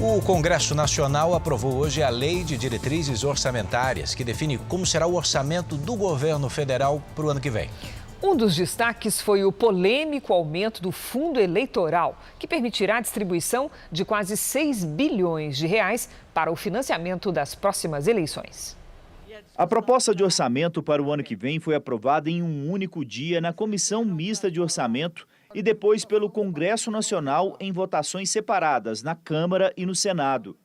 O Congresso Nacional aprovou hoje a Lei de Diretrizes Orçamentárias, que define como será o orçamento do governo federal para o ano que vem. Um dos destaques foi o polêmico aumento do fundo eleitoral, que permitirá a distribuição de quase 6 bilhões de reais para o financiamento das próximas eleições. A proposta de orçamento para o ano que vem foi aprovada em um único dia na Comissão Mista de Orçamento e depois pelo Congresso Nacional em votações separadas na Câmara e no Senado.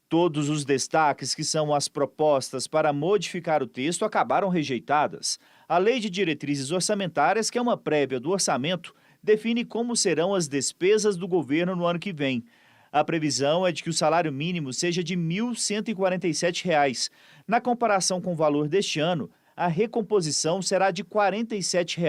Todos os destaques, que são as propostas para modificar o texto, acabaram rejeitadas. A Lei de Diretrizes Orçamentárias, que é uma prévia do orçamento, define como serão as despesas do governo no ano que vem. A previsão é de que o salário mínimo seja de R$ 1.147. Na comparação com o valor deste ano, a recomposição será de R$ 47.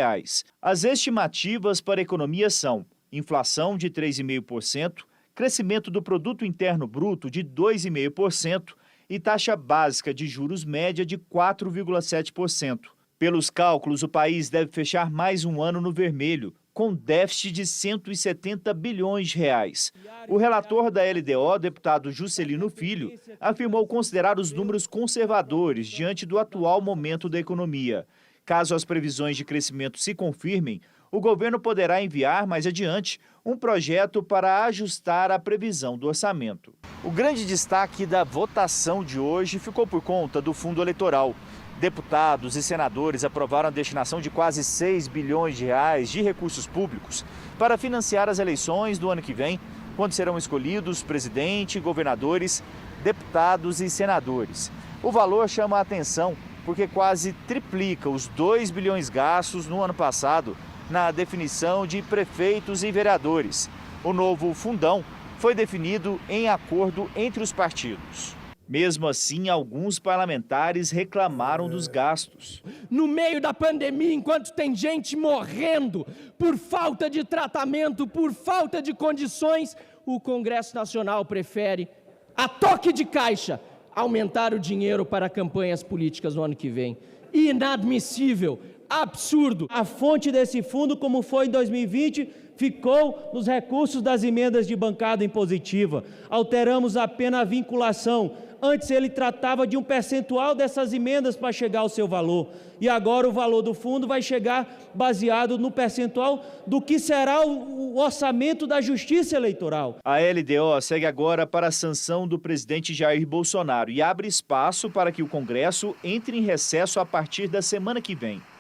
As estimativas para a economia são inflação de 3,5%, crescimento do Produto Interno Bruto de 2,5% e taxa básica de juros média de 4,7%. Pelos cálculos, o país deve fechar mais um ano no vermelho, com déficit de 170 bilhões de reais. O relator da LDO, deputado Juscelino Filho, afirmou considerar os números conservadores diante do atual momento da economia. Caso as previsões de crescimento se confirmem, o governo poderá enviar mais adiante um projeto para ajustar a previsão do orçamento. O grande destaque da votação de hoje ficou por conta do fundo eleitoral. Deputados e senadores aprovaram a destinação de quase 6 bilhões de reais de recursos públicos para financiar as eleições do ano que vem, quando serão escolhidos presidente, governadores, deputados e senadores. O valor chama a atenção porque quase triplica os 2 bilhões gastos no ano passado na definição de prefeitos e vereadores. O novo fundão foi definido em acordo entre os partidos. Mesmo assim, alguns parlamentares reclamaram dos gastos. No meio da pandemia, enquanto tem gente morrendo por falta de tratamento, por falta de condições, o Congresso Nacional prefere, a toque de caixa, aumentar o dinheiro para campanhas políticas no ano que vem. Inadmissível, absurdo. A fonte desse fundo, como foi em 2020, ficou nos recursos das emendas de bancada impositiva. Alteramos apenas a vinculação. Antes ele tratava de um percentual dessas emendas para chegar ao seu valor. E agora o valor do fundo vai chegar baseado no percentual do que será o orçamento da Justiça Eleitoral. A LDO segue agora para a sanção do presidente Jair Bolsonaro e abre espaço para que o Congresso entre em recesso a partir da semana que vem.